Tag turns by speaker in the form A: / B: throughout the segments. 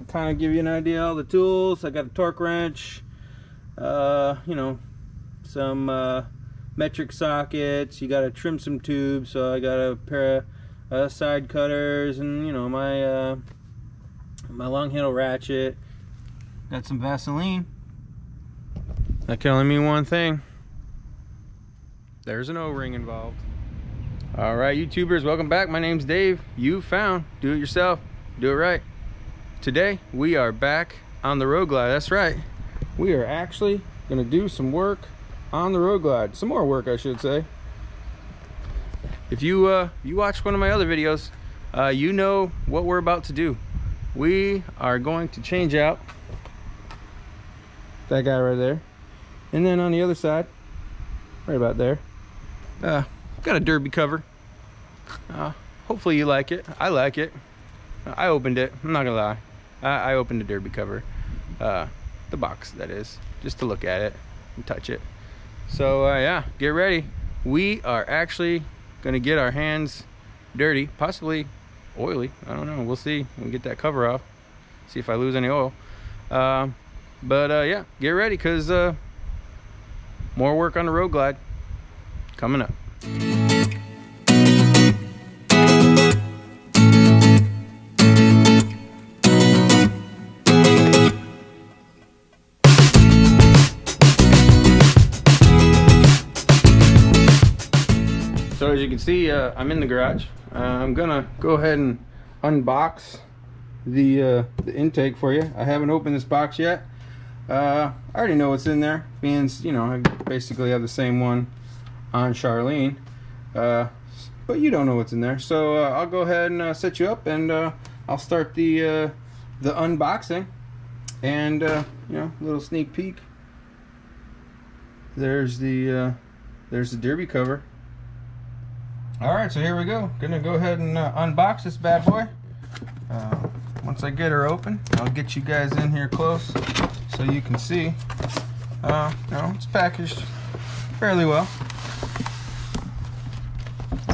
A: kind of give you an idea of all the tools. I got a torque wrench, you know, some metric sockets. You got to trim some tubes, so I got a pair of side cutters, and you know, my my long handle ratchet. Got some Vaseline. That can only mean one thing. There's an O-ring involved. All right, YouTubers, welcome back. My name's Dave. You found do it yourself, do it right. Today we are back on the Road Glide. That's right, we are actually gonna do some work on the Road Glide. Some more work, I should say. If you you watched one of my other videos, you know what we're about to do. We are going to change out that guy right there, and then on the other side, right about there, got a derby cover. Hopefully you like it. I like it. I opened it, I'm not gonna lie. I opened the derby cover, the box that is, just to look at it and touch it. So yeah, get ready. We are actually gonna get our hands dirty, possibly oily, I don't know, we'll see. We'll get that cover off, see if I lose any oil. But yeah, get ready, because more work on the Road Glide coming up. So as you can see, I'm in the garage. I'm gonna go ahead and unbox the intake for you. I haven't opened this box yet. I already know what's in there, being, you know, I basically have the same one on Charlene, but you don't know what's in there. So I'll go ahead and set you up, and I'll start the unboxing, and you know, a little sneak peek. There's the derby cover. All right, so here we go. Gonna go ahead and unbox this bad boy. Once I get her open, I'll get you guys in here close so you can see. You know, it's packaged fairly well.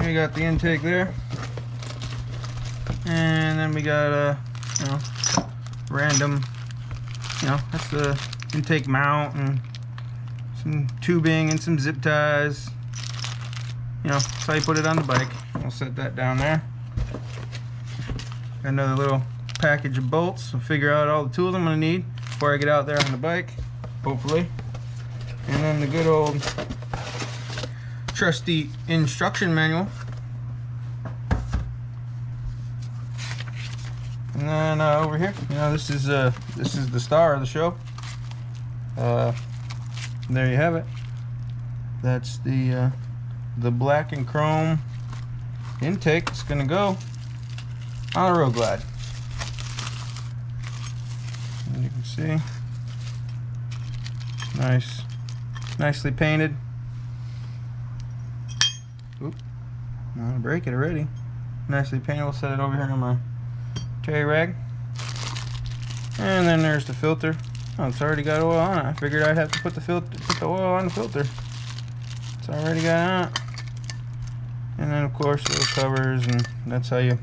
A: We got the intake there, and then we got you know, random, you know, that's the intake mount and some tubing and some zip ties. You know, that's how you put it on the bike. I'll set that down there. Got another little package of bolts. I'll figure out all the tools I'm gonna need before I get out there on the bike, hopefully. And then the good old trusty instruction manual. And then over here, you know, this is the star of the show. There you have it. That's the black and chrome intake. It's gonna go on a Road Glide. And you can see, nicely painted. Oop, I'm gonna break it already. Nicely painted. We'll set it over here on my terry rag. And then there's the filter. Oh, it's already got oil on it. I figured I'd have to put the oil on the filter. It's already got on. And then of course those covers, and that's how you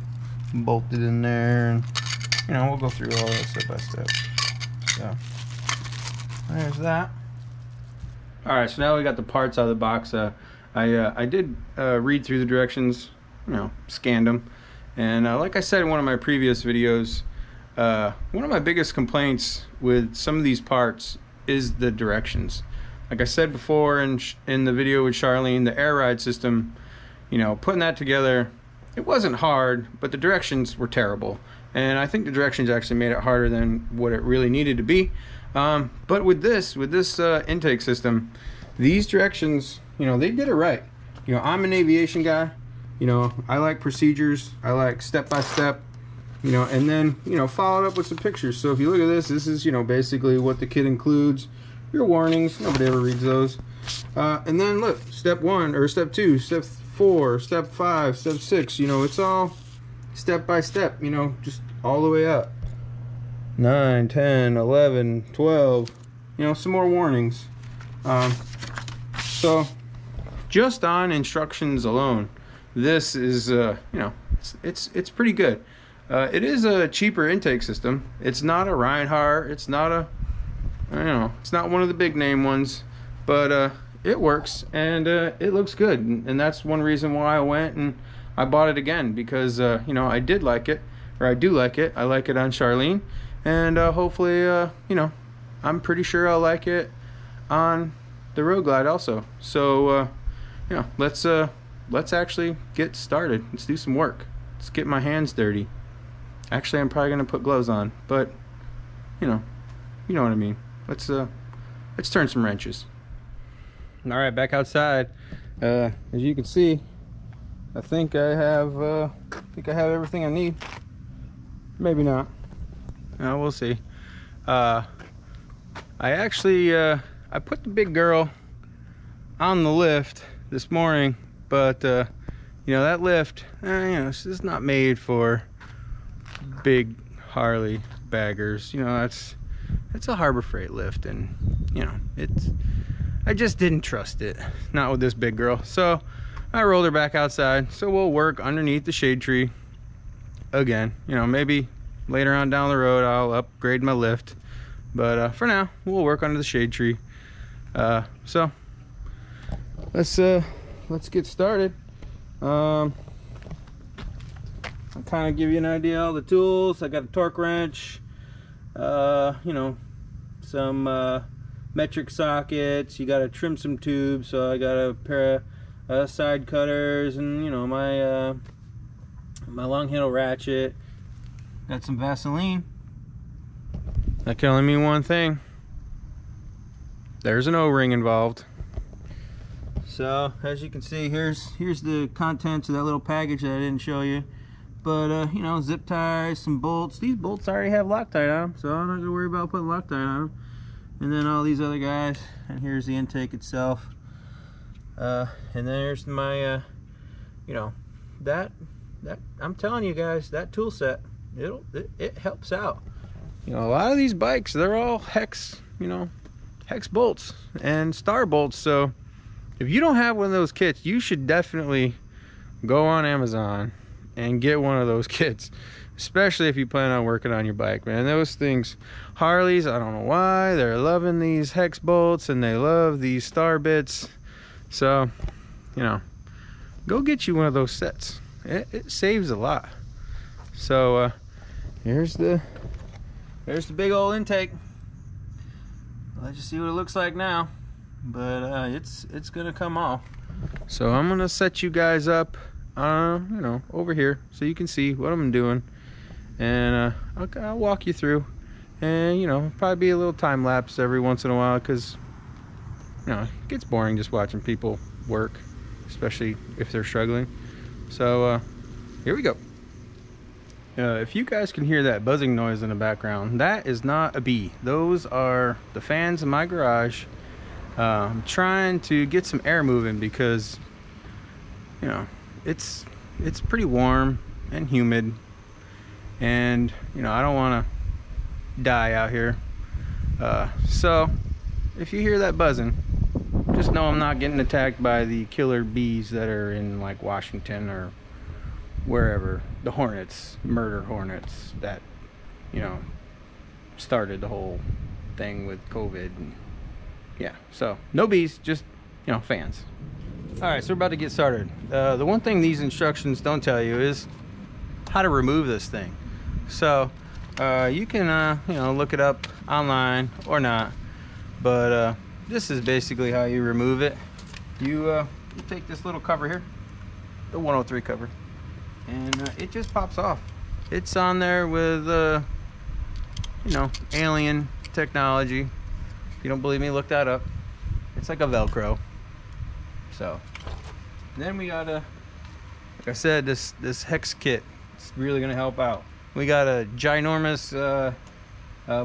A: bolt it in there, and you know, we'll go through all that step by step. So there's that. Alright, so now we got the parts out of the box. I did read through the directions, you know, scanned them, and like I said in one of my previous videos, one of my biggest complaints with some of these parts is the directions. Like I said before in the video with Charlene, the air ride system, you know, putting that together, it wasn't hard, but the directions were terrible. And I think the directions actually made it harder than what it really needed to be. But with this intake system, these directions, you know, they did it right. You know, I'm an aviation guy. You know, I like procedures. I like step by step. You know, and then, you know, followed up with some pictures. So if you look at this is, you know, basically what the kit includes. Your warnings. Nobody ever reads those. And then look, step 1 or step 2, step 4, step 5, step 6, you know, it's all step by step, you know, just all the way up. 9, 10, 11, 12, you know, some more warnings. So just on instructions alone, this is you know, it's pretty good. It is a cheaper intake system. It's not a Reinhardt. It's not a, it's not one of the big name ones, but it works and it looks good. And that's one reason why I went and I bought it again, because I did like it, or I do like it. I like it on Charlene, and hopefully, I'm pretty sure I'll like it on the Road Glide also. So, let's actually get started. Let's do some work. Let's get my hands dirty. Actually, I'm probably gonna put gloves on, but you know what I mean. Let's turn some wrenches. All right, back outside. As you can see, I think I have everything I need. Maybe not. We'll see. I actually I put the big girl on the lift this morning, but that lift, it's just not made for big Harley baggers. It's a Harbor Freight lift, and I just didn't trust it, not with this big girl. So I rolled her back outside. So we'll work underneath the shade tree again. Maybe later on down the road I'll upgrade my lift, but for now we'll work under the shade tree. So let's get started. I'll kind of give you an idea of all the tools. I got a torque wrench, some metric sockets. You got to trim some tubes, so I got a pair of side cutters, and my long handle ratchet. Got some Vaseline. That can only mean one thing. There's an O-ring involved. So as you can see, here's the contents of that little package that I didn't show you. But zip ties, some bolts. These bolts already have Loctite on them, so I'm not gonna worry about putting Loctite on them. And then all these other guys. And here's the intake itself. And then there's my, that I'm telling you guys, that tool set, it helps out. A lot of these bikes, they're all hex bolts and star bolts. So if you don't have one of those kits, you should definitely go on Amazon and get one of those kits, especially if you plan on working on your bike, man. Those things, Harleys, I don't know why they're loving these hex bolts and they love these star bits. So go get you one of those sets. It saves a lot. So there's the big old intake. Let's just see what it looks like now, but it's gonna come off. So I'm gonna set you guys up over here so you can see what I'm doing, and I'll walk you through, and probably be a little time lapse every once in a while, because it gets boring just watching people work, especially if they're struggling. So here we go. If you guys can hear that buzzing noise in the background, that is not a bee. Those are the fans in my garage. I'm trying to get some air moving because it's pretty warm and humid, and I don't want to die out here. So if you hear that buzzing, just know I'm not getting attacked by the killer bees that are in like Washington or wherever, the hornets, murder hornets that started the whole thing with COVID. And yeah, so no bees, just fans. All right, so we're about to get started. The one thing these instructions don't tell you is how to remove this thing. So you can look it up online or not, but this is basically how you remove it. You take this little cover here, the 103 cover, and it just pops off. It's on there with alien technology. If you don't believe me, look that up. It's like a Velcro. So then we got like I said, this hex kit, it's really gonna help out. We got a ginormous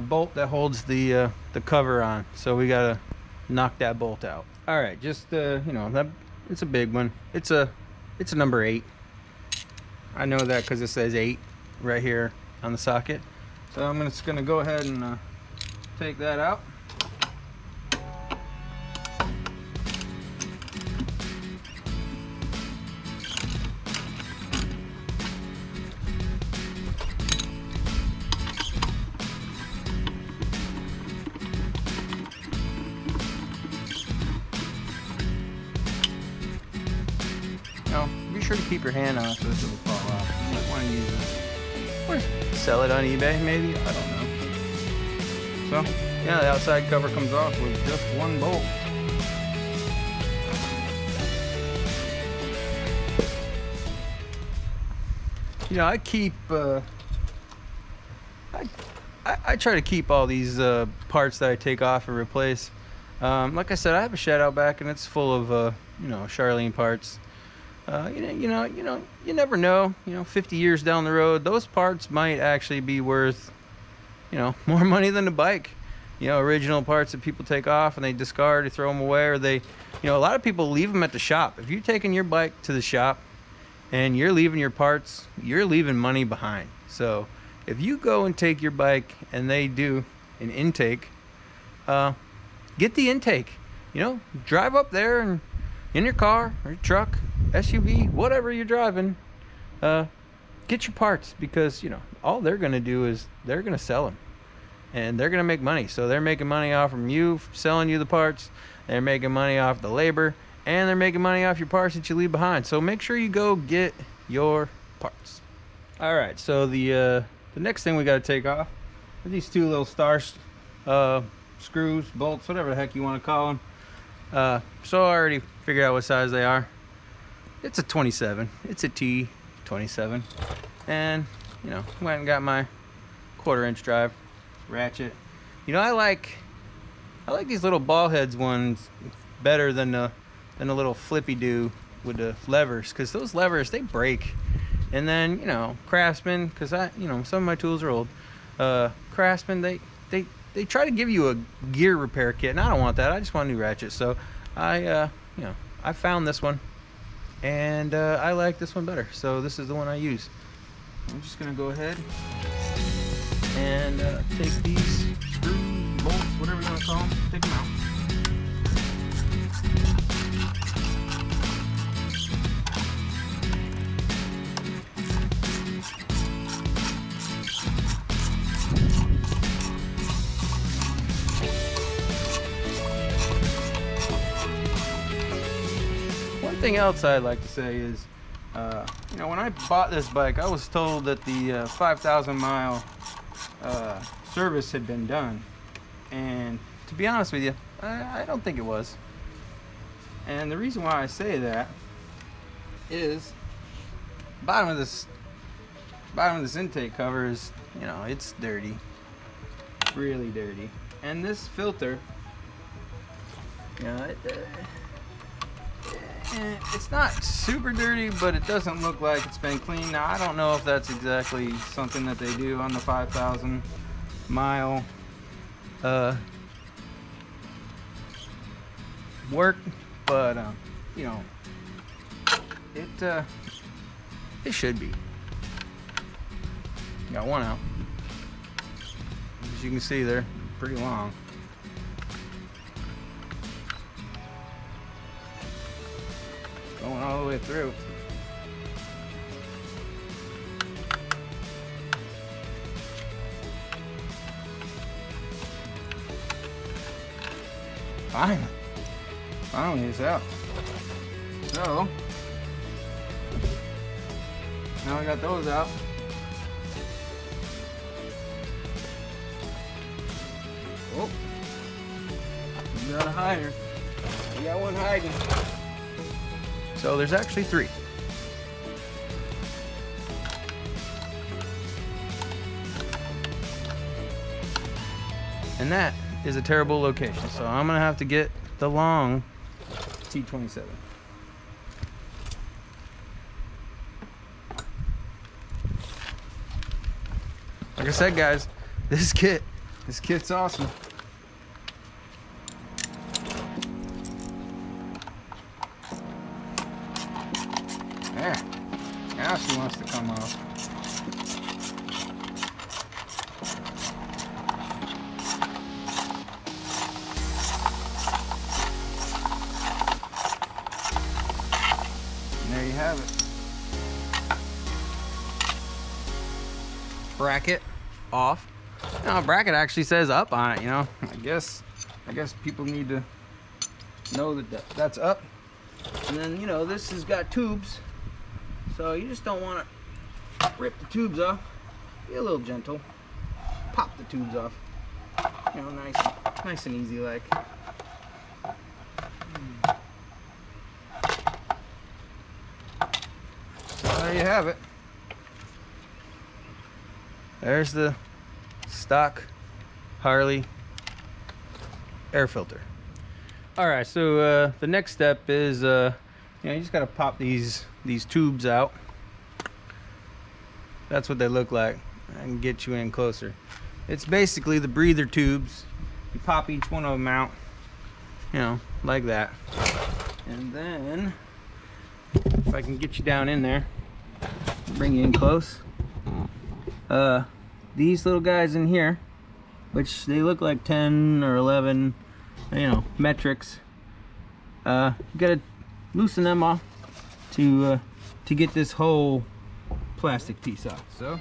A: bolt that holds the cover on, so we gotta knock that bolt out. All right, just that it's a big one. It's a number 8. I know that because it says 8 right here on the socket. So I'm just gonna go ahead and take that out. sure to keep your hand on it so it doesn't fall off. You might want to use this. Or sell it on eBay, maybe. I don't know. So, yeah, the outside cover comes off with just one bolt. You know, I keep, I try to keep all these parts that I take off and replace. Like I said, I have a shed out back, and it's full of, you know, Charlene parts. You never know. You know, 50 years down the road, those parts might actually be worth, you know, more money than the bike. You know, original parts that people take off and they discard or throw them away, or they, you know, a lot of people leave them at the shop. If you're taking your bike to the shop and you're leaving your parts, you're leaving money behind. So if you go and take your bike and they do an intake, get the intake. You know, drive up there and in your car or your truck, SUV, whatever you're driving, get your parts, because, you know, all they're going to do is they're going to sell them and they're going to make money. So they're making money off from you selling you the parts. They're making money off the labor, and they're making money off your parts that you leave behind. So make sure you go get your parts. All right, so the next thing we got to take off are these two little star screws, bolts, whatever the heck you want to call them. So I already figured out what size they are. It's a 27. It's a T27. And, you know, went and got my 1/4-inch drive ratchet. You know, I like these little ball heads ones better than the little flippy do with the levers, because those levers, they break. And then, you know, Craftsman, because you know, some of my tools are old. Craftsman, they try to give you a gear repair kit, and I don't want that. I just want a new ratchet. So I you know, I found this one, and I like this one better. So this is the one I use. I'm just gonna go ahead and take these screws, bolts, whatever you want to call them, take them out. One thing else I'd like to say is, you know, when I bought this bike, I was told that the 5,000 mile service had been done, and to be honest with you, I don't think it was. And the reason why I say that is bottom of this intake cover is, you know, it's dirty, really dirty, and this filter, you know, it's not super dirty, but it doesn't look like it's been cleaned. Now, I don't know if that's exactly something that they do on the 5,000 mile work, but you know, it should be. Got one out. As you can see, they're pretty long. Going all the way through. Finally it's out. So now I got those out. Oh, we got a hider. We got one hiding. So there's actually 3. And that is a terrible location. So I'm gonna have to get the long T27. Like I said, guys, this kit's awesome. There. Now she wants to come off. And there you have it. Bracket off. Now, bracket actually says up on it, you know. I guess people need to know that that's up. And then, you know, this has got tubes So you just don't want to rip the tubes off. Be a little gentle. Pop the tubes off. You know, nice and easy like. So there you have it. There's the stock Harley air filter. All right, so the next step is, you know, you just gotta pop these tubes out. That's what they look like. I can get you in closer. It's basically the breather tubes. You pop each one of them out, you know, like that. And then, if I can get you down in there, bring you in close. These little guys in here, which they look like 10 or 11, you know, metrics. You gotta loosen them off to get this whole plastic piece off. So.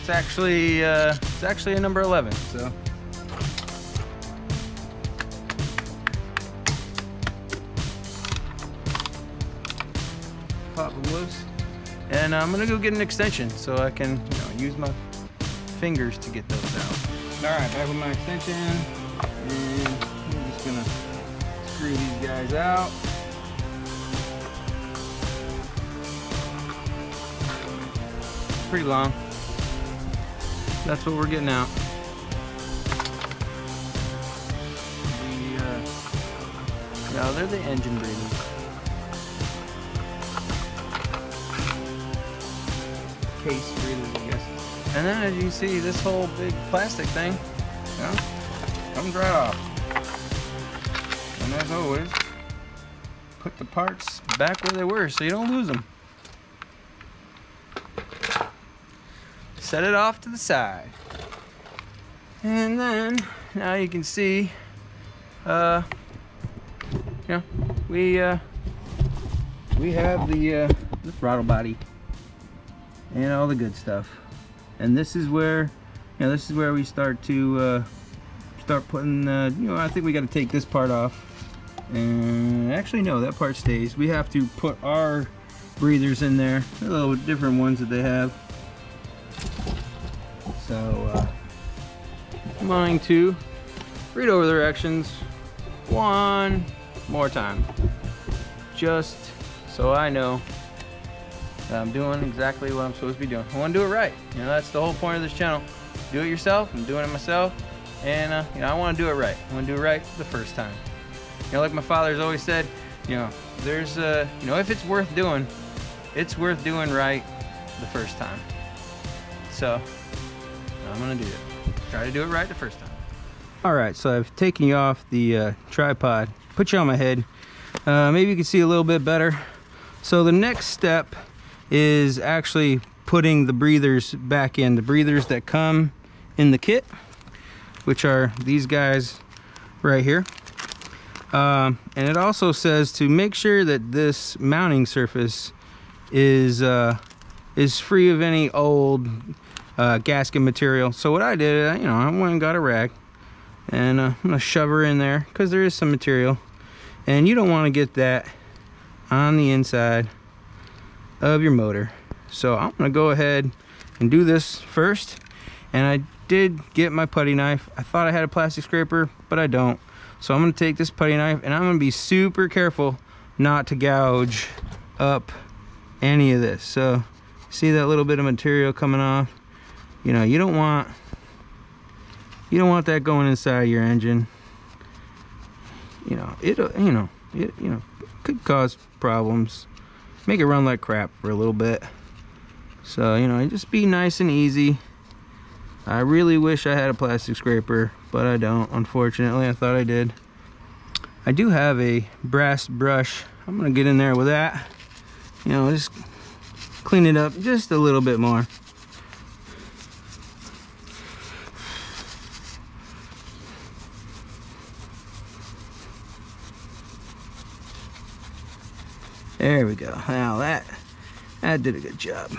A: It's actually a number 11, so pop them loose, and I'm gonna go get an extension so I can, you know, use my fingers to get those out. All right, back with my extension, and I'm just gonna screw these guys out. Pretty long. That's what we're getting out. Yeah, they're the engine breathers. Case breathers, I guess. And then as you see, this whole big plastic thing, you know, comes right off. And as always, put the parts back where they were so you don't lose them. Set it off to the side, and then now you can see, you know, we have the throttle body and all the good stuff, and this is where, you know, this is where we start to start putting, you know, I think we got to take this part off, and actually no, that part stays. We have to put our breathers in there, a little different ones that they have. So, I'm going to read over the directions one more time, just so I know that I'm doing exactly what I'm supposed to be doing. I want to do it right. You know, that's the whole point of this channel. Do it yourself. I'm doing it myself, and you know, I want to do it right. I want to do it right the first time. You know, like my father's always said, you know, there's you know, if it's worth doing right the first time. So I'm gonna do it. Try to do it right the first time. All right, so I've taken you off the tripod, put you on my head. Maybe you can see a little bit better. So the next step is actually putting the breathers back in, the breathers that come in the kit, which are these guys right here. And it also says to make sure that this mounting surface is free of any old gasket material. So what I did, you know, I went and got a rag, and I'm gonna shove her in there because there is some material, and you don't want to get that on the inside of your motor. So I'm gonna go ahead and do this first, and I did get my putty knife. I thought I had a plastic scraper, but I don't. So I'm gonna take this putty knife, and I'm gonna be super careful not to gouge up any of this. So see that little bit of material coming off? You know, you don't want that going inside your engine. You know, it could cause problems, make it run like crap for a little bit. So, you know, just be nice and easy. I really wish I had a plastic scraper, but I don't, unfortunately. I thought I did. I do have a brass brush. I'm gonna get in there with that, you know, just clean it up just a little bit more. There we go. Now that did a good job.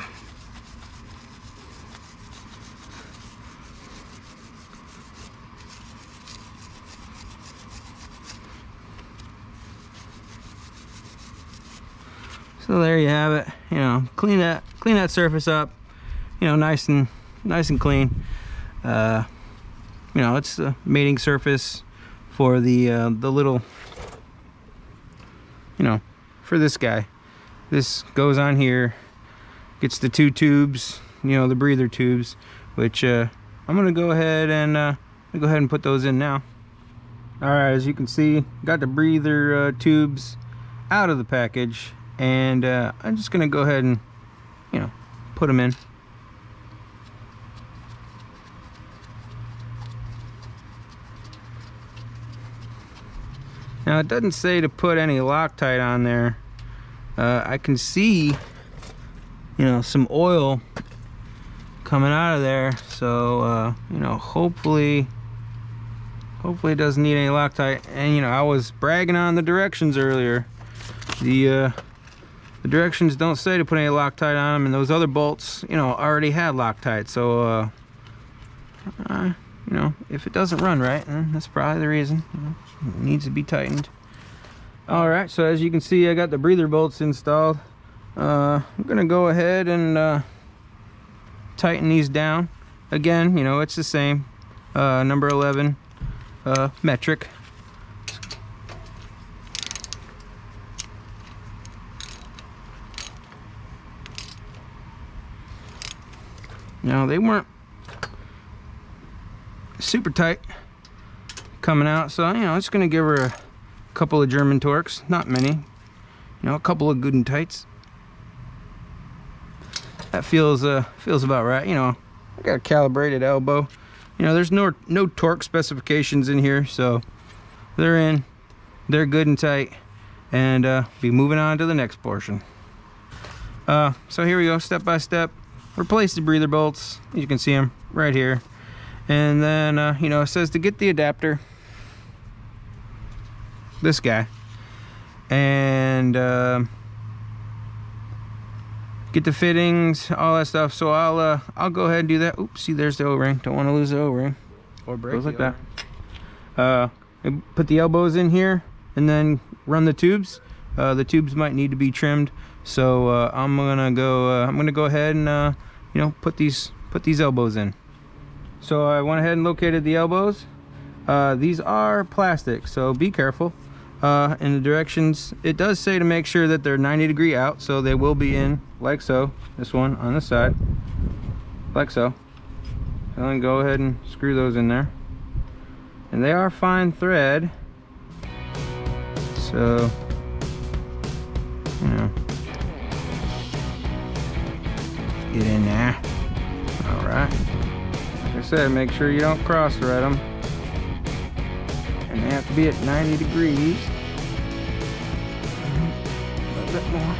A: So there you have it. You know, clean that surface up. You know, nice and clean. You know, it's the mating surface for the little, you know, for this guy. This goes on here, gets the 2 tubes, you know, the breather tubes, which I'm gonna go ahead and put those in now. All right, as you can see, got the breather tubes out of the package, and I'm just gonna go ahead and, you know, put them in. Now it doesn't say to put any Loctite on there. I can see, you know, some oil coming out of there, so you know, hopefully it doesn't need any Loctite. And you know, I was bragging on the directions earlier. The directions don't say to put any Loctite on them, and those other bolts, you know, already had Loctite. So you know, if it doesn't run right, then that's probably the reason. You know, it needs to be tightened. All right, so as you can see, I got the breather bolts installed. I'm gonna go ahead and tighten these down. Again, you know, it's the same number 11 metric. Now they weren't super tight coming out, so you know, it's gonna give her a couple of German torques, not many, you know, a couple of good and tights. That feels about right. You know, I got a calibrated elbow. You know, there's no torque specifications in here, so they're good and tight, and be moving on to the next portion. So here we go, step by step. Replace the breather bolts. You can see them right here. And then, you know, it says to get the adapter, this guy, and get the fittings, all that stuff. So I'll go ahead and do that. Oops, see, there's the O-ring. Don't want to lose the O-ring. Or break. Goes like that. Put the elbows in here, and then run the tubes. The tubes might need to be trimmed, so I'm gonna go ahead and you know, put these elbows in. So I went ahead and located the elbows. These are plastic, so be careful. In the directions, it does say to make sure that they're 90 degree out, so they will be in like so. This one on the side, like so. And then go ahead and screw those in there. And they are fine thread, so you know, get in there. All right. Like I said, make sure you don't cross thread them, and they have to be at 90 degrees. A little bit more.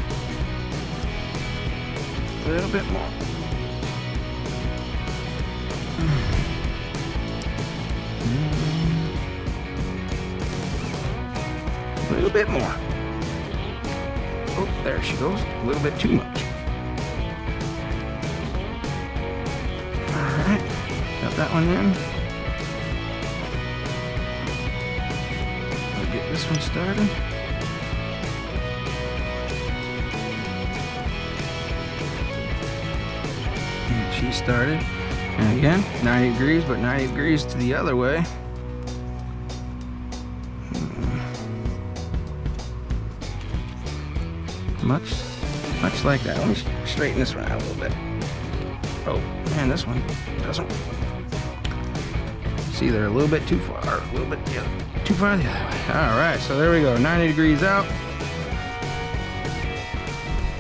A: A little bit more. A little bit more. Oh, there she goes. A little bit too much. Alright, got that one in. I'll get this one started. And she started. And again, 90 degrees, but 90 degrees to the other way. Much like that. Let me straighten this one out a little bit. Oh man, this one doesn't. See, they're a little bit too far, a little bit too far the other way. All right, so there we go, 90 degrees out.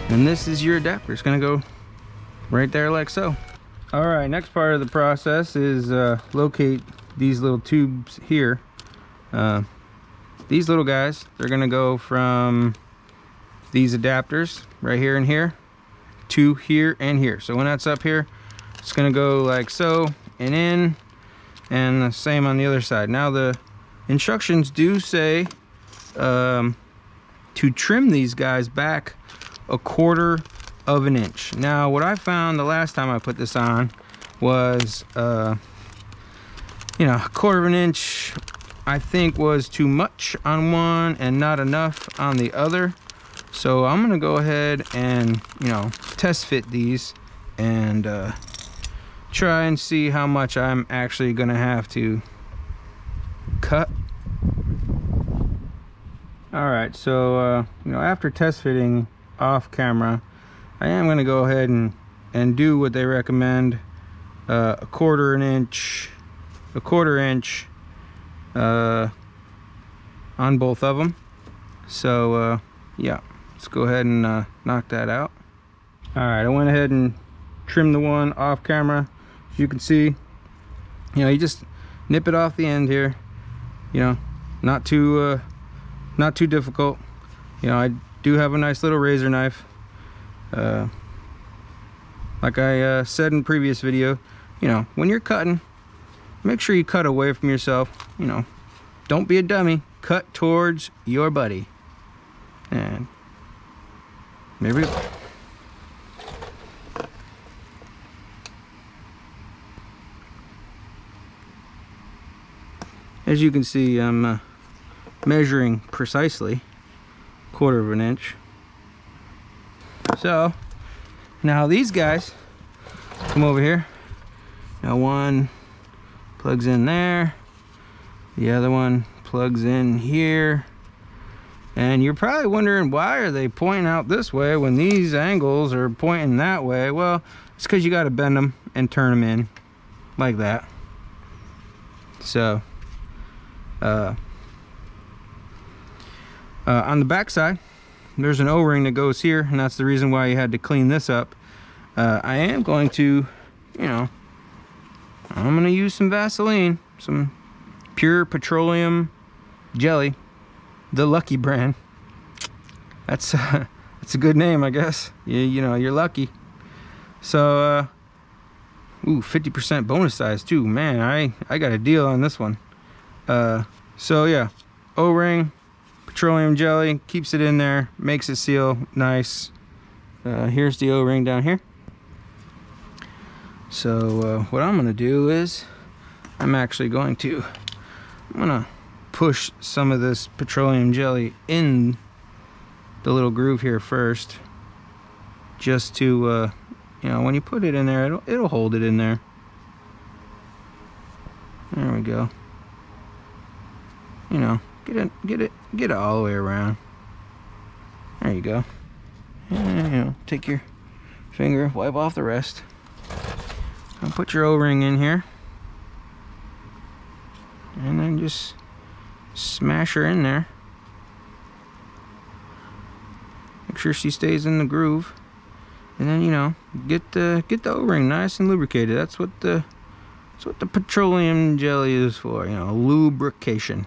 A: And this is your adapter. It's gonna go right there like so. All right, next part of the process is locate these little tubes here. These little guys, they're gonna go from these adapters right here and here to here and here. So when that's up here, it's gonna go like so and in, and the same on the other side. Now the instructions do say to trim these guys back 1/4 of an inch. Now, what I found the last time I put this on was, you know, 1/4 of an inch, I think, was too much on one and not enough on the other. So I'm gonna go ahead and, you know, test fit these and try and see how much I'm actually gonna have to cut. All right, so you know, after test fitting off camera, I am gonna go ahead and do what they recommend, 1/4 inch on both of them. So yeah, let's go ahead and knock that out. All right, I went ahead and trimmed the one off camera. As you can see, you know, you just nip it off the end here. You know, not too difficult. You know, I do have a nice little razor knife. Like I said in previous video, you know, when you're cutting, make sure you cut away from yourself. You know, don't be a dummy. Cut towards your buddy. And there we go. As you can see, I'm measuring precisely 1/4 of an inch. So now these guys come over here. Now one plugs in there, the other one plugs in here, and you're probably wondering, why are they pointing out this way when these angles are pointing that way? Well, it's because you got to bend them and turn them in like that. So on the back side, there's an O-ring that goes here, and that's the reason why you had to clean this up. I am going to, you know, I'm going to use some Vaseline, some pure petroleum jelly, the Lucky brand. That's a good name, I guess. You know, you're lucky. So, ooh, 50% bonus size too. Man, I got a deal on this one. So yeah, O-ring, petroleum jelly, keeps it in there, makes it seal nice. Here's the O-ring down here. So what I'm gonna do is I'm gonna push some of this petroleum jelly in the little groove here first, just to you know, when you put it in there, it'll hold it in there. There we go. You know, get it all the way around. There you go. And, you know, take your finger, wipe off the rest, and put your O-ring in here, and then just smash her in there. Make sure she stays in the groove, and then, you know, get the O-ring nice and lubricated. That's what the petroleum jelly is for, you know, lubrication.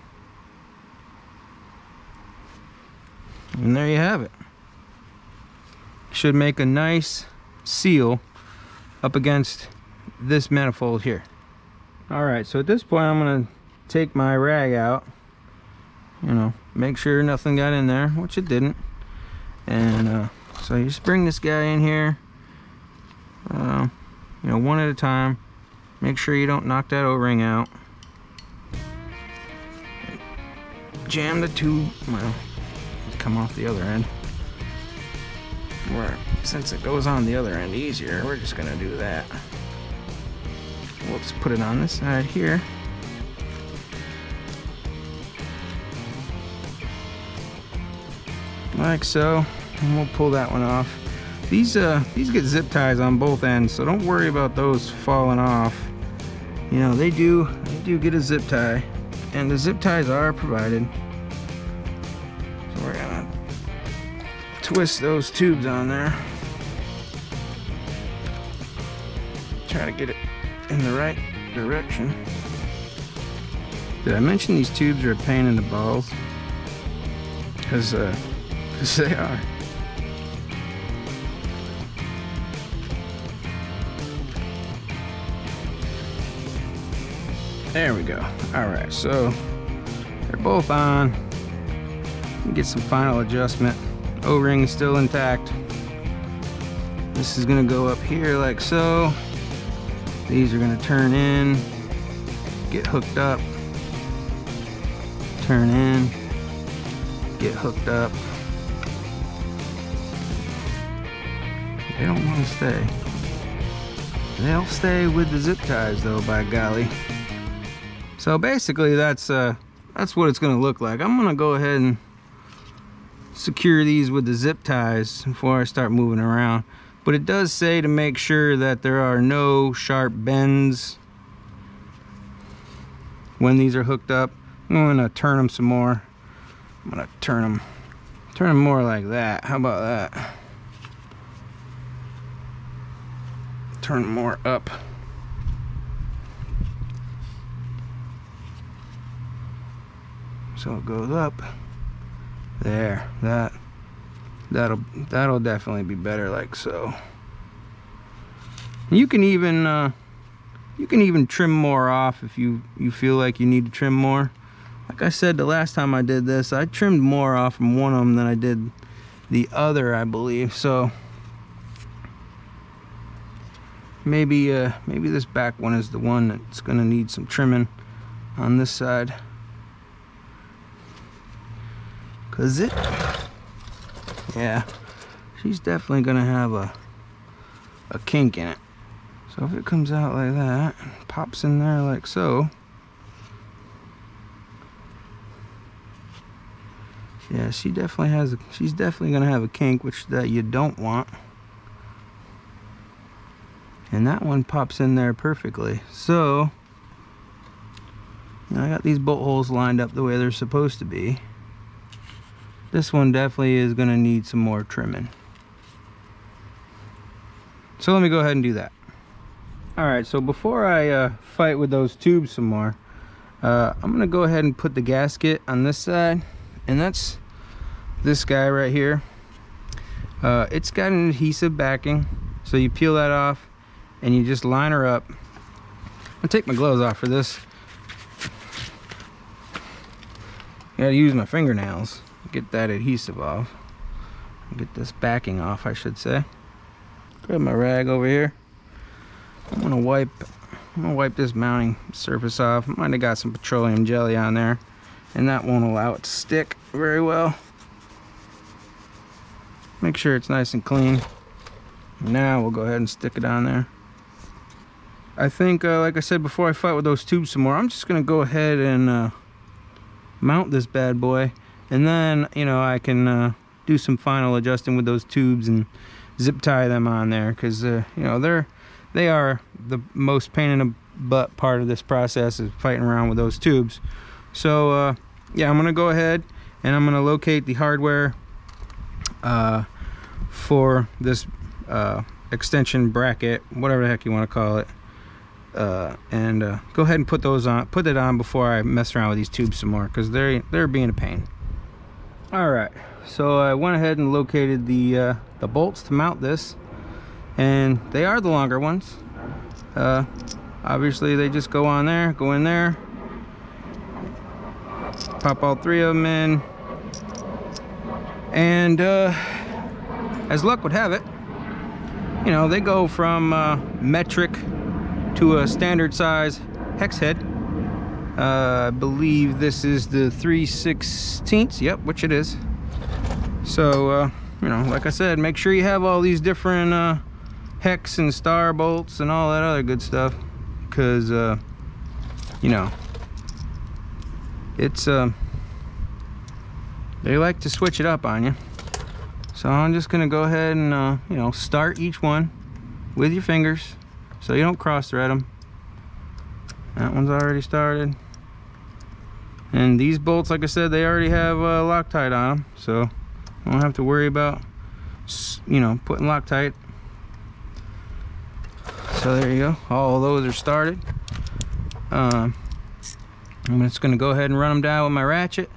A: And there you have it. Should make a nice seal up against this manifold here. Alright, so at this point I'm going to take my rag out, you know, make sure nothing got in there, which it didn't. And so you just bring this guy in here, you know, one at a time. Make sure you don't knock that O-ring out. Jam the tube, well, come off the other end. Where, since it goes on the other end easier, we're just gonna do that. We'll just put it on this side here. Like so, and we'll pull that one off. These get zip ties on both ends, so don't worry about those falling off. You know, they do get a zip tie, and the zip ties are provided. So we're gonna twist those tubes on there. Try to get it in the right direction. Did I mention these tubes are a pain in the balls? Because they are. There we go. Alright, so they're both on. Get some final adjustment. O-ring is still intact. This is gonna go up here like so. These are gonna turn in, get hooked up, turn in, get hooked up. They don't want to stay. They'll stay with the zip ties though, by golly. So basically that's what it's gonna look like. I'm gonna go ahead and secure these with the zip ties before I start moving around. But it does say to make sure that there are no sharp bends when these are hooked up. I'm gonna turn them some more. I'm gonna turn them more like that. How about that? Turn them more up. So it goes up. There, that'll definitely be better like so. You can even trim more off if you feel like you need to trim more. Like I said the last time I did this, I trimmed more off from one of them than I did the other, I believe. So maybe this back one is the one that's gonna need some trimming on this side. Cause yeah, she's definitely gonna have a kink in it. So if it comes out like that, pops in there like so, yeah, she's definitely gonna have a kink, which that you don't want. And that one pops in there perfectly. So I got these bolt holes lined up the way they're supposed to be. This one definitely is going to need some more trimming. So let me go ahead and do that. Alright, so before I fight with those tubes some more, I'm going to go ahead and put the gasket on this side. And that's this guy right here. It's got an adhesive backing. So you peel that off and you just line her up. I'm going to take my gloves off for this. I gotta use my fingernails. Get that adhesive off. Get this backing off, I should say. Grab my rag over here. I'm gonna wipe this mounting surface off. Might have got some petroleum jelly on there, and that won't allow it to stick very well. Make sure it's nice and clean. Now we'll go ahead and stick it on there. I think, like I said, before I fight with those tubes some more, I'm just gonna go ahead and mount this bad boy. And then, you know, I can do some final adjusting with those tubes and zip tie them on there, because you know, they are the most pain in the butt part of this process, is fighting around with those tubes. So yeah, I'm gonna go ahead and I'm gonna locate the hardware for this extension bracket, whatever the heck you want to call it, and go ahead and put it on before I mess around with these tubes some more, because they're being a pain. Alright, so I went ahead and located the bolts to mount this, and they are the longer ones. Obviously they just go on there, go in there, pop all three of them in, and as luck would have it, you know, they go from metric to a standard size hex head. I believe this is the 3/16, yep, which it is. So you know, like I said, make sure you have all these different hex and star bolts and all that other good stuff, because you know, it's they like to switch it up on you. So I'm just gonna go ahead and you know, start each one with your fingers so you don't cross thread them. That one's already started. And these bolts, like I said, they already have Loctite on them, so I don't have to worry about, you know, putting Loctite. So there you go, all of those are started. I'm just gonna go ahead and run them down with my ratchet.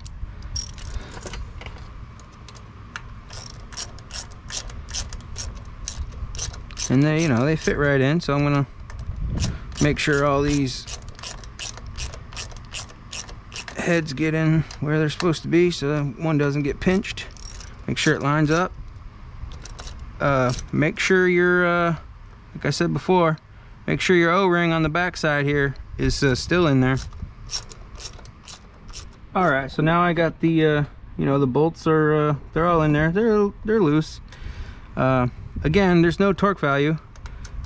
A: And they, you know, they fit right in, so I'm gonna make sure all these heads get in where they're supposed to be so one doesn't get pinched. Make sure it lines up. Make sure your like I said before, make sure your O-ring on the back side here is still in there. All right, so now I got the you know, the bolts are they're all in there. They're loose. Again, there's no torque value.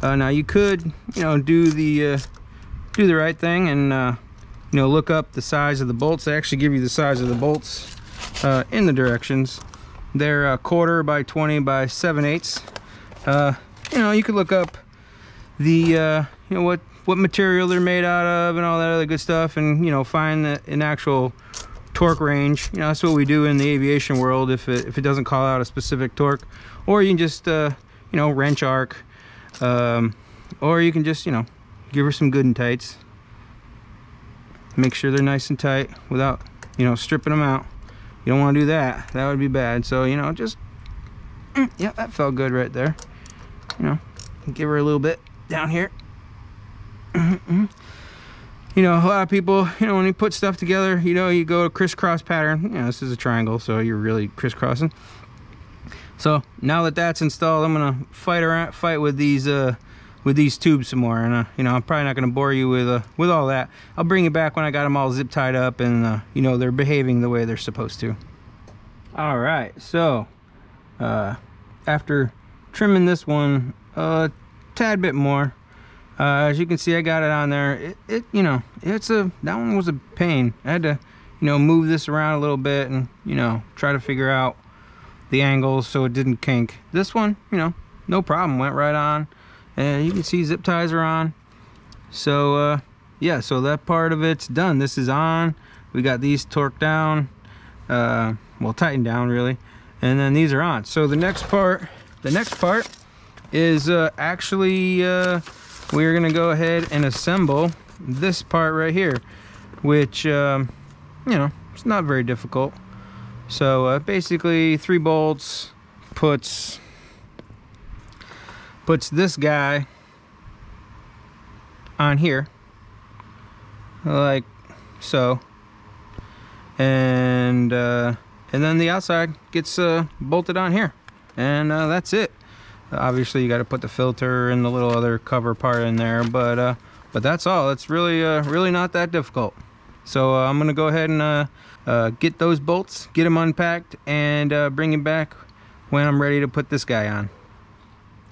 A: Now you could, you know, do the right thing and you know, look up the size of the bolts. They actually give you the size of the bolts in the directions. They're 1/4 by 20 by 7/8. You know, you could look up the you know, what material they're made out of and all that other good stuff, and you know, find an actual torque range. You know, that's what we do in the aviation world if it doesn't call out a specific torque. Or you can just you know, wrench arc, or you can just, you know, give her some good and tights. Make sure they're nice and tight without, you know, stripping them out. You don't want to do that. That would be bad. So, you know, just yeah, that felt good right there. You know, give her a little bit down here. You know, a lot of people, you know, when you put stuff together, you know, you go to crisscross pattern. You know, this is a triangle, so you're really crisscrossing. So now that that's installed, I'm gonna fight with these tubes some more, and you know, I'm probably not gonna bore you with all that. I'll bring you back when I got them all zip tied up and you know, they're behaving the way they're supposed to. All right, so after trimming this one a tad bit more, as you can see, I got it on there. You know, that one was a pain. I had to, you know, move this around a little bit and, you know, try to figure out the angles so it didn't kink. This one, you know, no problem, went right on. And you can see zip ties are on. So yeah, so that part of it's done. This is on. We got these torqued down, well, tightened down really, and then these are on. So the next part is actually we're gonna go ahead and assemble this part right here, which you know, it's not very difficult. So basically 3 bolts puts this guy on here like so, and then the outside gets bolted on here, and that's it. Obviously you got to put the filter and the little other cover part in there, but that's all. It's really really not that difficult. So I'm gonna go ahead and get those bolts, get them unpacked, and bring him back when I'm ready to put this guy on.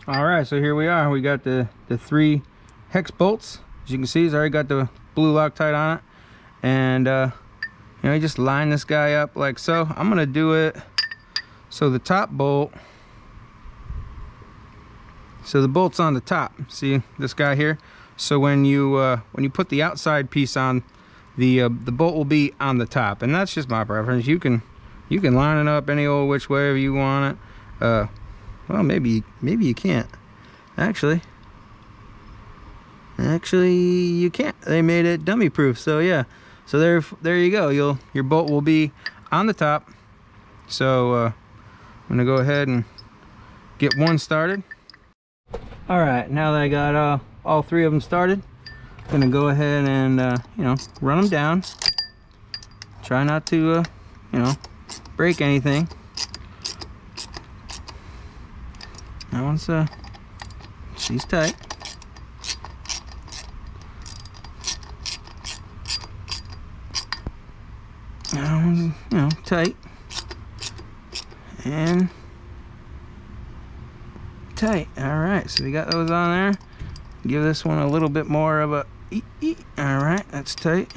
A: All right, so here we are. We got the 3 hex bolts. As you can see, it's already got the blue Loctite on it, and you know, you just line this guy up like so. I'm gonna do it so the top bolt, so the bolt's on the top. See this guy here? So when you put the outside piece on, the bolt will be on the top, and that's just my preference. You can line it up any old which way you want it. Well, maybe you can't. Actually you can't. They made it dummy proof. So yeah, so there you go. Your bolt will be on the top. So I'm gonna go ahead and get one started. All right, now that I got all 3 of them started, I'm gonna go ahead and you know, run them down. Try not to you know, break anything. That one's she's tight. That one's, you know, tight and tight. All right, so we got those on there. Give this one a little bit more of a all right, that's tight.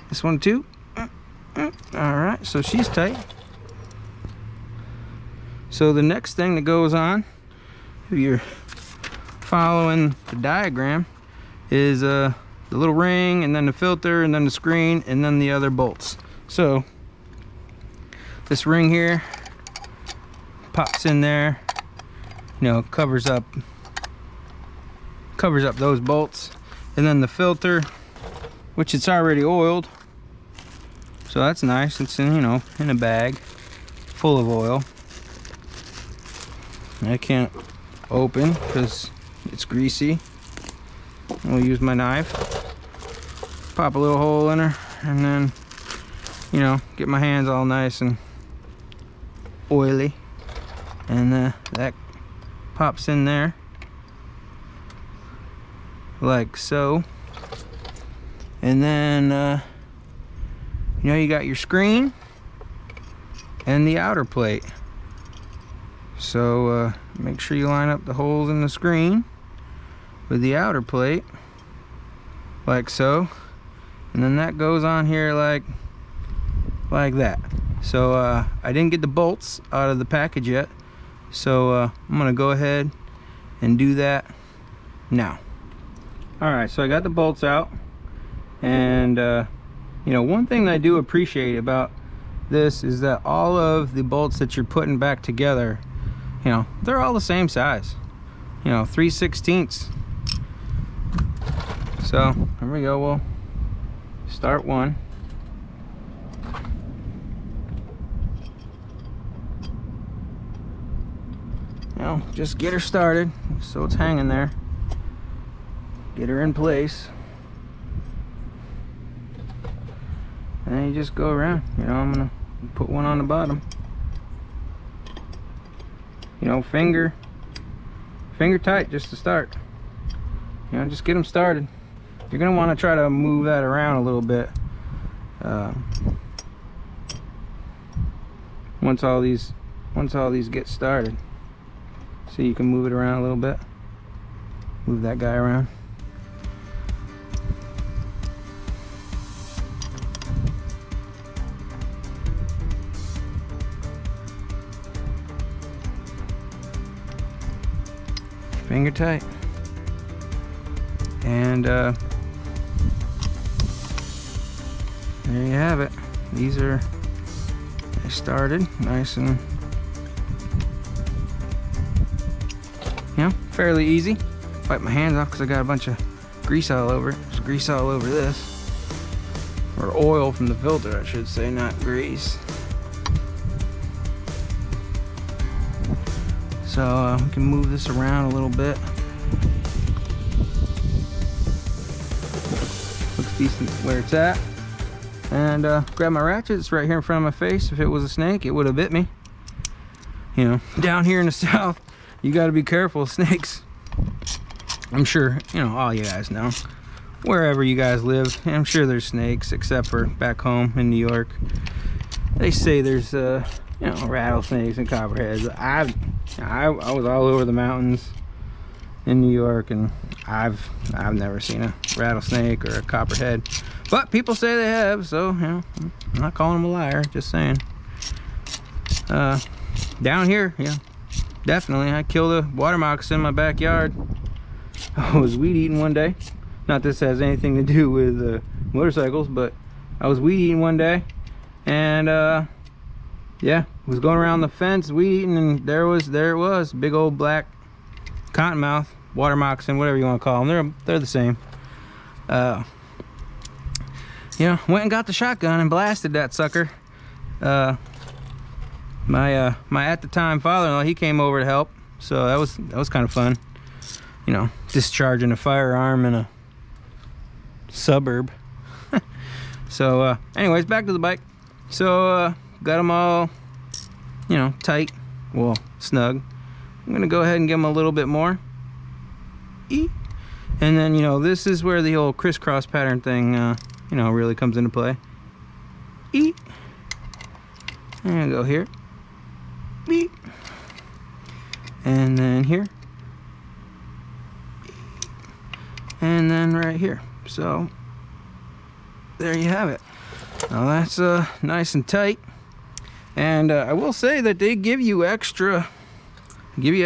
A: This one too. All right, so she's tight. So the next thing that goes on, if you're following the diagram, is the little ring, and then the filter, and then the screen, and then the other bolts. So this ring here pops in there, you know, covers up those bolts, and then the filter, which it's already oiled, so that's nice. It's in, you know, in a bag full of oil. I can't open because it's greasy. I'll use my knife, pop a little hole in her, and then you know, get my hands all nice and oily. And that pops in there like so. And then you know, you got your screen and the outer plate. So make sure you line up the holes in the screen with the outer plate like so. And then that goes on here like that. So I didn't get the bolts out of the package yet, so I'm gonna go ahead and do that now. Alright, so I got the bolts out, and you know, one thing that I do appreciate about this is that all of the bolts that you're putting back together, you know, they're all the same size, you know, 3/16. So here we go. We'll start one. You know, just get her started so it's hanging there. Get her in place. And then you just go around. You know, I'm gonna put one on the bottom. You know, finger tight just to start. You know, just get them started. You're gonna want to try to move that around a little bit. Once all these get started, so you can move it around a little bit. Move that guy around. Finger tight. And there you have it. These are, they started nice and, you know, fairly easy. Wipe my hands off because I got a bunch of grease all over it. There's grease all over this, or oil from the filter, I should say, not grease. So we can move this around a little bit. Looks decent where it's at. And grab my ratchet. It's right here in front of my face. If it was a snake, it would have bit me. You know, down here in the south, you got to be careful of snakes. I'm sure, you know, all you guys know. Wherever you guys live, I'm sure there's snakes, except for back home in New York. They say there's, you know, rattlesnakes and copperheads. I was all over the mountains in New York, and I've never seen a rattlesnake or a copperhead. But people say they have, so, you know, I'm not calling them a liar, just saying. Down here, yeah, definitely. I killed a water moccasin in my backyard. I was weed eating one day. Not this has anything to do with motorcycles, but I was weed eating one day, and yeah, was going around the fence weed eating, and there it was, big old black cottonmouth, water moccasin, whatever you want to call them. They're the same. You know, went and got the shotgun and blasted that sucker. My at the time father-in-law, he came over to help, so that was kind of fun. You know, discharging a firearm in a suburb. So anyways, back to the bike. So got them all, you know, tight, well, snug. I'm gonna go ahead and give them a little bit more. And then, you know, this is where the old crisscross pattern thing, you know, really comes into play. And go here. And then here. And then right here. So there you have it. Now that's nice and tight. And I will say that they give you extra, you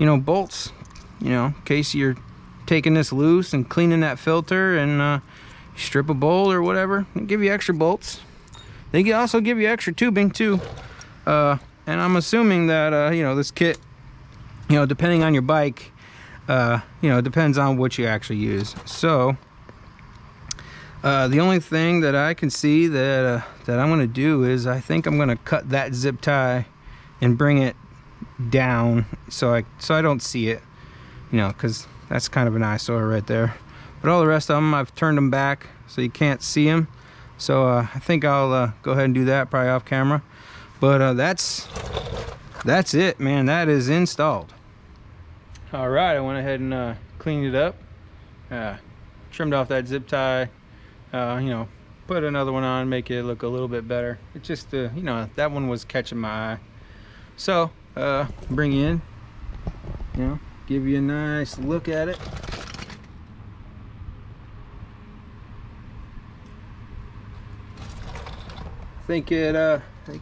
A: know, bolts, you know, in case you're taking this loose and cleaning that filter and strip a bolt or whatever. They give you extra bolts. They also give you extra tubing too. And I'm assuming that you know, this kit, you know, depending on your bike, you know, it depends on what you actually use. So the only thing that I can see that I'm gonna do is, I think I'm gonna cut that zip tie and bring it down so I don't see it, you know, because that's kind of an eyesore right there. But all the rest of them, I've turned them back so you can't see them. So I think I'll go ahead and do that probably off camera. But that's it, man. That is installed. All right, I went ahead and cleaned it up, trimmed off that zip tie, you know, put another one on, make it look a little bit better. It's just you know, that one was catching my eye. So bring you in, you know, give you a nice look at it. I think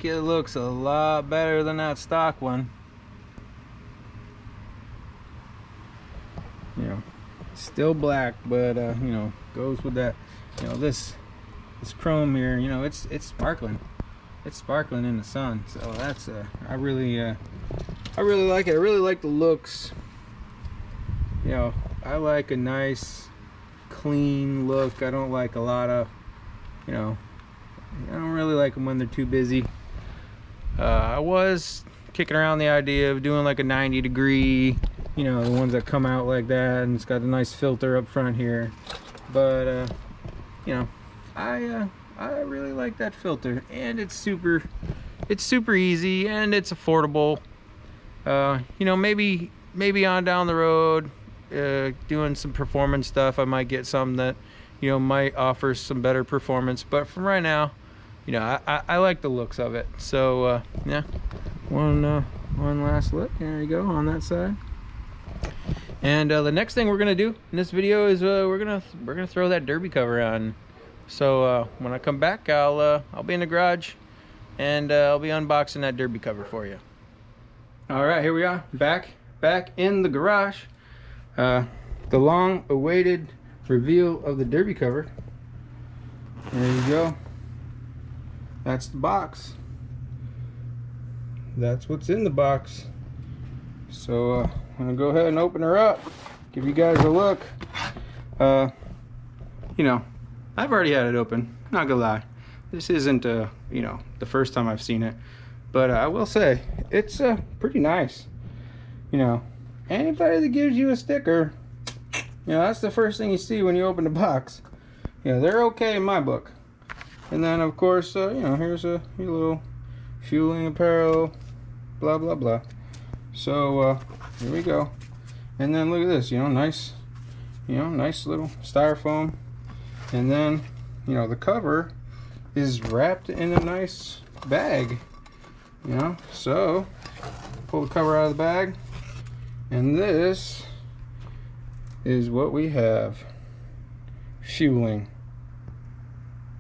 A: it looks a lot better than that stock one. You know, still black, but you know, goes with that. You know, this chrome here, you know, it's sparkling. It's sparkling in the sun. So that's I really like it. I really like the looks. You know, I like a nice clean look. I don't like a lot of, you know, I don't really like them when they're too busy. I was kicking around the idea of doing like a 90-degree, you know, the ones that come out like that, and it's got a nice filter up front here. But you know, I really like that filter, and it's super easy, and it's affordable. You know, maybe on down the road, doing some performance stuff, I might get some that, you know, might offer some better performance. But from right now, you know, I like the looks of it. So yeah, one last look. There you go on that side. And the next thing we're gonna do in this video is we're gonna throw that derby cover on. So when I come back, I'll be in the garage, and I'll be unboxing that derby cover for you. All right, here we are, back in the garage. The long-awaited reveal of the derby cover. There you go. That's the box. That's what's in the box. So I'm gonna go ahead and open her up, give you guys a look. You know, I've already had it open, not gonna lie. This isn't you know, the first time I've seen it, but I will say it's pretty nice. You know, anybody that gives you a sticker, you know, that's the first thing you see when you open the box. You know, they're okay in my book. And then of course, you know, here's your little Feuling apparel, blah blah blah. So here we go. And then look at this, you know, nice little styrofoam. And then, you know, the cover is wrapped in a nice bag, you know. So pull the cover out of the bag, and this is what we have. Feuling,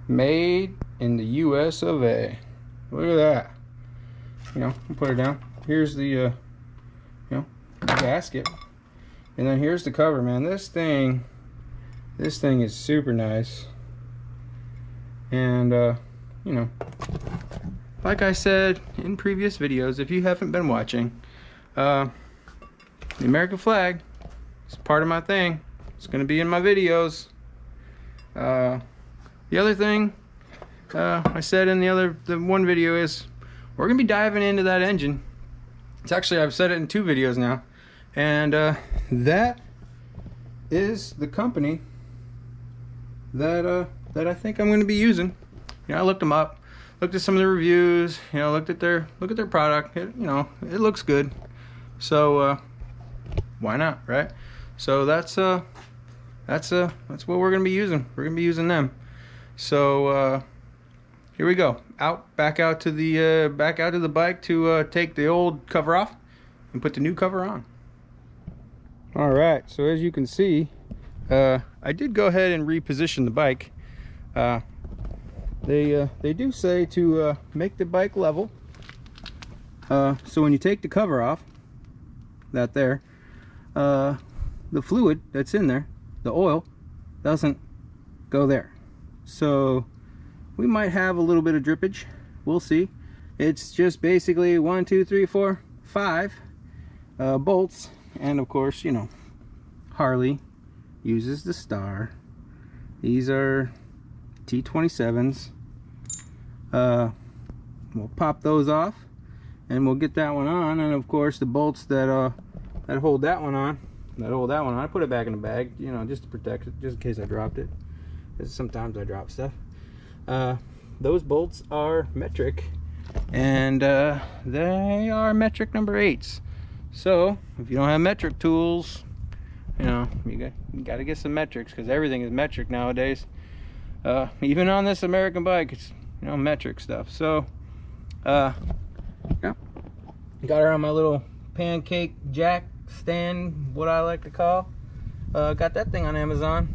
A: made in the US of A. Look at that. You know, I'll put it down. Here's the you know, gasket, and then here's the cover. Man, this thing is super nice. And you know, like I said in previous videos, if you haven't been watching, the American flag is part of my thing. It's gonna be in my videos. The other thing I said in the one video is we're gonna be diving into that engine. It's actually, I've said it in 2 videos now, and that is the company that I think I'm going to be using. You know, I looked them up, looked at some of the reviews, you know, looked at their product. You know, it looks good, so why not, right? So that's what we're going to be using. We're going to be using them. So here we go. Back out to the bike to take the old cover off and put the new cover on. All right, so as you can see, I did go ahead and reposition the bike. They do say to make the bike level. So when you take the cover off, the fluid that's in there, the oil, doesn't go there. So we might have a little bit of drippage. We'll see. It's just basically 1, 2, 3, 4, 5 bolts, and of course, you know, Harley uses the star. These are T27s. We'll pop those off, and we'll get that one on. And of course, the bolts that hold that one on, I put it back in the bag, you know, just to protect it, just in case I dropped it, because sometimes I drop stuff. those bolts are metric, and they are metric number 8s. So if you don't have metric tools, you know, you got to get some metrics, because everything is metric nowadays. Even on this American bike, it's, you know, metric stuff. So yeah, got her on my little pancake jack stand, what I like to call. Got that thing on Amazon.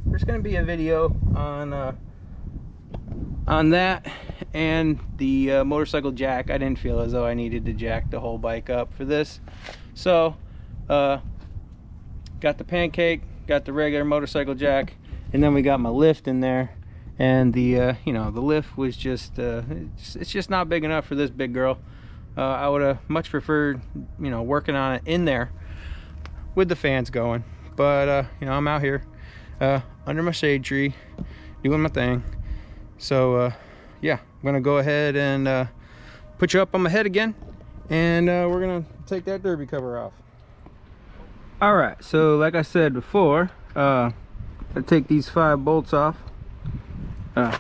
A: There's going to be a video on that and the motorcycle jack. I didn't feel as though I needed to jack the whole bike up for this, so got the pancake, got the regular motorcycle jack, and then we got my lift in there. And the you know, the lift was just it's just not big enough for this big girl. I would have much preferred, you know, working on it in there with the fans going. But you know, I'm out here under my shade tree doing my thing. So yeah, I'm gonna go ahead and put you up on my head again, and we're gonna take that derby cover off. All right, so like I said before, I take these 5 bolts off,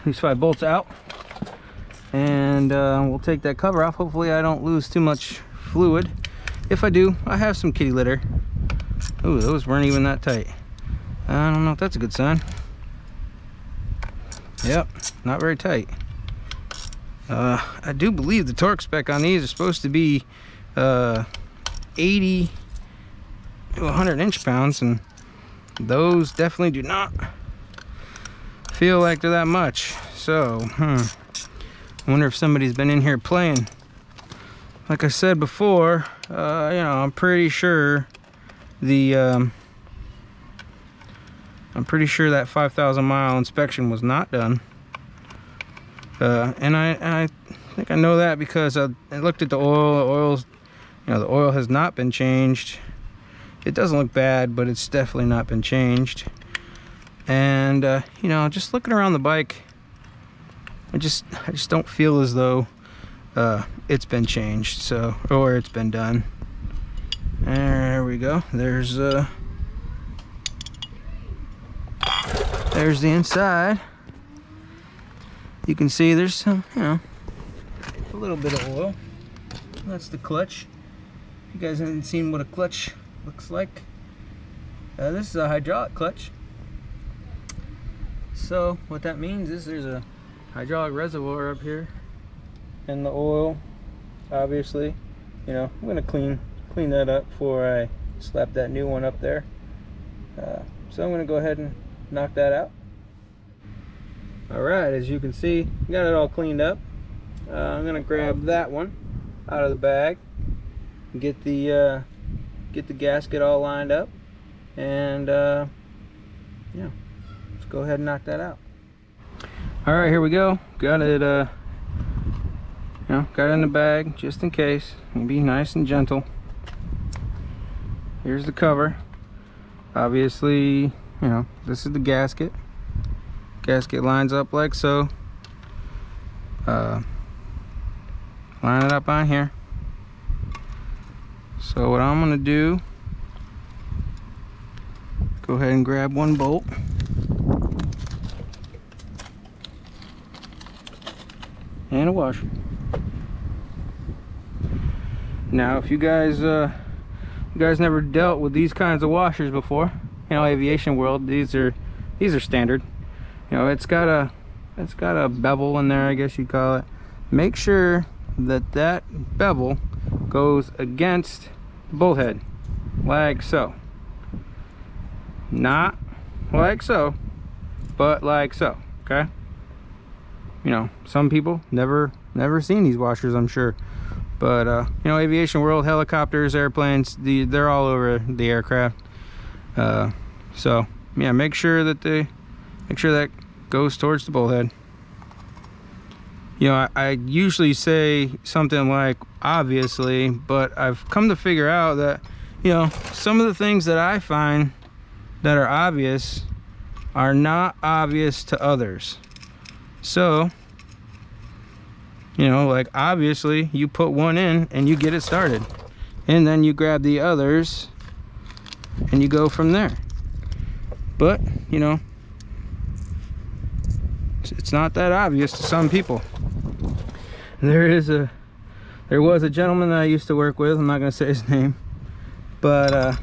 A: these 5 bolts out, and we'll take that cover off. Hopefully I don't lose too much fluid. If I do, I have some kitty litter. Ooh, those weren't even that tight. I don't know if that's a good sign. Yep, not very tight. I do believe the torque spec on these are supposed to be 80 to 100 inch-pounds, and those definitely do not feel like they're that much. So I wonder if somebody's been in here playing. Like I said before, you know, I'm pretty sure that 5,000 mile inspection was not done, and I think I know that because I looked at the oil. The oil's, you know, the oil has not been changed. It doesn't look bad, but it's definitely not been changed. And you know, just looking around the bike, I just don't feel as though it's been changed, so, or it's been done. There we go. There's the inside. You can see there's some, you know, a little bit of oil. That's the clutch. If you guys haven't seen what a clutch looks like, this is a hydraulic clutch. So what that means is there's a hydraulic reservoir up here, and the oil, obviously, you know, I'm gonna clean that up before I slap that new one up there. So I'm gonna go ahead and knock that out. All right, as you can see, got it all cleaned up. I'm gonna grab that one out of the bag, get the gasket all lined up, and yeah, let's go ahead and knock that out. All right, here we go. Got it, you know, got it in the bag just in case. Be nice and gentle. Here's the cover. Obviously, you know, this is the gasket. Gasket lines up like so. Line it up on here. So what I'm gonna do, go ahead and grab one bolt. And a washer. Now, if you guys never dealt with these kinds of washers before, you know, aviation world, these are standard. You know, it's got a bevel in there, I guess you'd call it. Make sure that bevel goes against the bolt head, like so. Not like so, but like so. Okay. You know, some people never seen these washers, I'm sure, but you know, aviation world, helicopters, airplanes, they're all over the aircraft. So yeah, make sure that goes towards the bolt head. You know, I usually say something like obviously, but I've come to figure out that, you know, some of the things that I find that are obvious are not obvious to others. So, you know, like obviously you put one in and you get it started, and then you grab the others and you go from there. But, you know, It's not that obvious to some people. There was a gentleman that I used to work with. I'm not going to say his name, but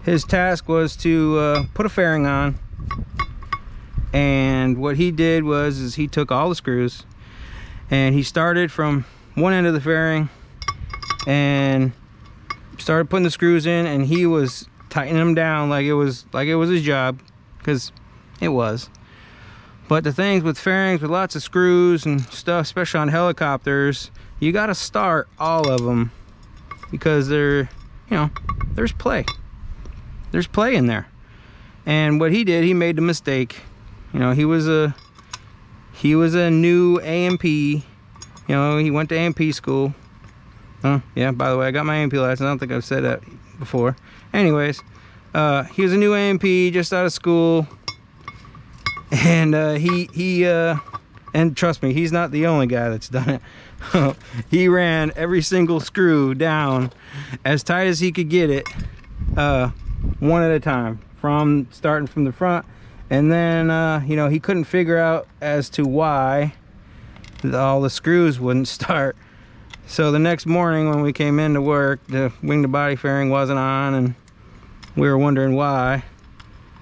A: his task was to put a fairing on. And what he did was he took all the screws and he started from one end of the fairing and started putting the screws in, and he was tightening them down like it was his job, because it was. But the things with fairings with lots of screws and stuff, especially on helicopters, you got to start all of them because there's play. There's play in there. And what he did, he made the mistake. You know, he was a new AMP. You know, he went to AMP school. Oh, yeah, by the way, I got my AMP license. I don't think I've said that before. Anyways, he was a new AMP just out of school. And and trust me, he's not the only guy that's done it. He ran every single screw down as tight as he could get it, one at a time, starting from the front. And then you know, he couldn't figure out as to why all the screws wouldn't start. So the next morning when we came in to work, the wing to body fairing wasn't on, and we were wondering why,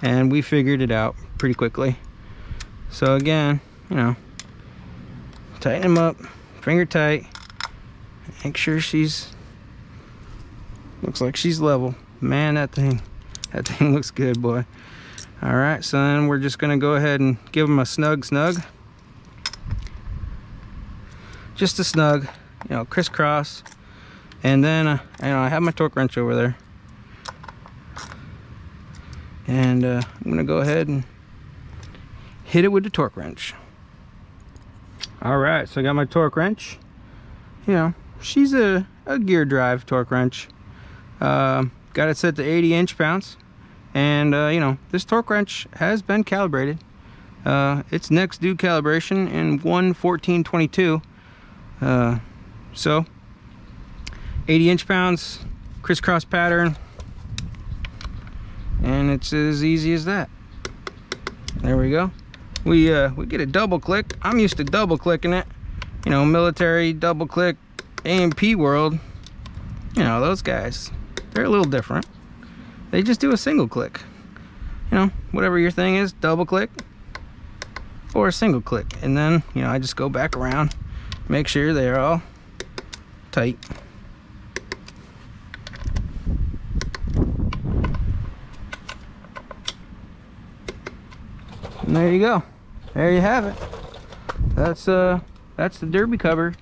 A: and we figured it out pretty quickly. So again, you know, tighten them up, finger tight, make sure looks like she's level. Man, that thing looks good, boy. All right, so then we're just gonna go ahead and give them a snug, just a snug, you know, crisscross. And then you know, I have my torque wrench over there, and I'm gonna go ahead and hit it with the torque wrench. All right, so I got my torque wrench. You know, she's a gear drive torque wrench. Got it set to 80 inch-pounds. And you know, this torque wrench has been calibrated. Its next due calibration in 1/14/22. So 80 inch-pounds, crisscross pattern, and it's as easy as that. There we go. We get a double click. I'm used to double clicking it, you know, military double click, AMP world. You know, those guys, they're a little different. They just do a single click. You know, whatever your thing is, double click or a single click. And then, you know, I just go back around, make sure they're all tight. And there you go. There you have it. That's the derby cover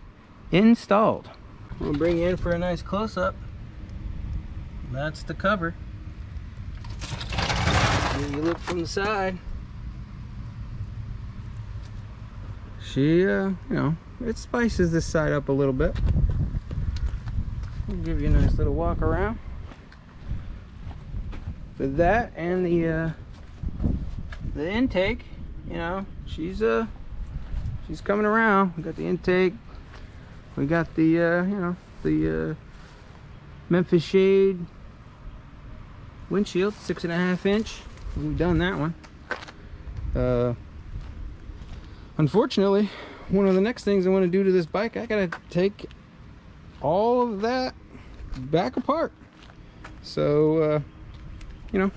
A: installed. We'll bring you in for a nice close-up. That's the cover. You look from the side. She, you know, it spices this side up a little bit. We'll give you a nice little walk around. With that and the intake, you know, she's coming around. We got the intake. We got the, you know, the Memphis shade windshield, 6.5 inch. We've done that one. Unfortunately, one of the next things I want to do to this bike, I gotta take all of that back apart. So, you know,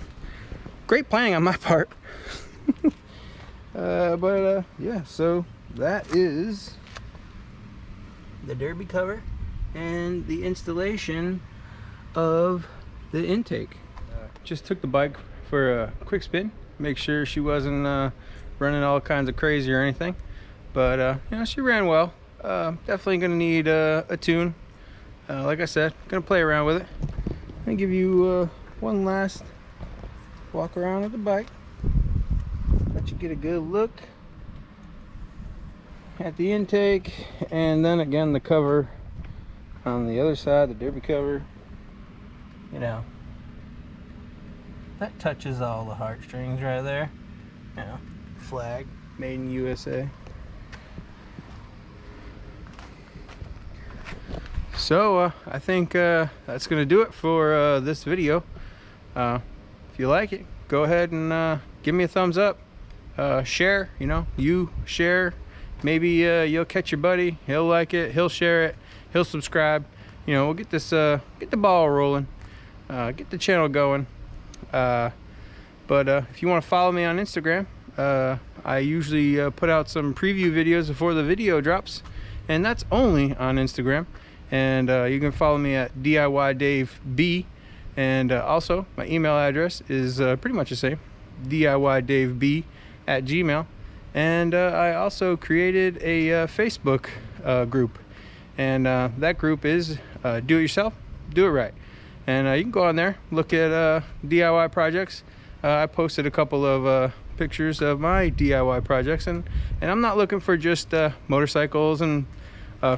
A: great planning on my part. Yeah, so that is the derby cover and the installation of the intake. Just took the bike for a quick spin, make sure she wasn't running all kinds of crazy or anything, but you know, she ran well. Definitely gonna need a tune. Like I said, gonna play around with it. I'm gonna give you one last walk around with the bike, let you get a good look at the intake, and then again the cover on the other side, the derby cover. You know, that touches all the heartstrings right there. You know, flag, made in USA. So I think that's gonna do it for this video. If you like it, go ahead and give me a thumbs up. share. You know, you share. Maybe you'll catch your buddy. He'll like it. He'll share it. He'll subscribe. You know, we'll get this, get the ball rolling. Get the channel going. But if you want to follow me on Instagram, I usually put out some preview videos before the video drops, and that's only on Instagram. And you can follow me at diydaveb. And also, my email address is pretty much the same, diydaveb@gmail. And I also created a Facebook group, and that group is Do It Yourself, Do It Right. And you can go on there, look at DIY projects. I posted a couple of pictures of my DIY projects, and I'm not looking for just motorcycles and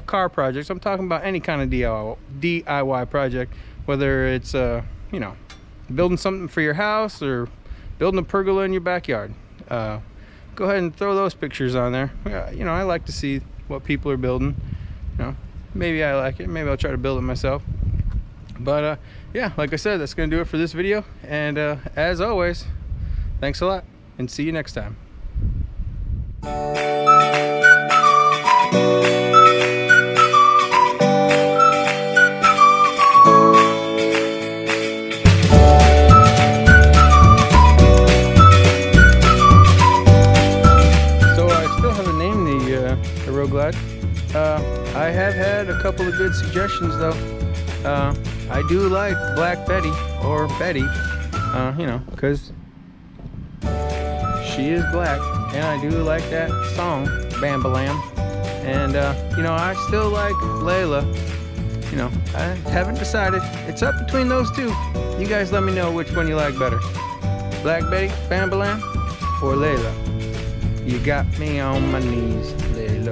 A: car projects. I'm talking about any kind of DIY project, whether it's you know, building something for your house or building a pergola in your backyard. Go ahead and throw those pictures on there. You know, I like to see what people are building. You know, maybe I like it, maybe I'll try to build it myself. But yeah, like I said, that's gonna do it for this video. And as always, thanks a lot, and see you next time. I have had a couple of good suggestions though. I do like Black Betty, or Betty, you know, because she is black, and I do like that song, Bam-Ba-Lam. And you know, I still like Layla. You know, I haven't decided. It's up between those two. You guys let me know which one you like better, Black Betty, Bam-Ba-Lam, or Layla. You got me on my knees, Layla.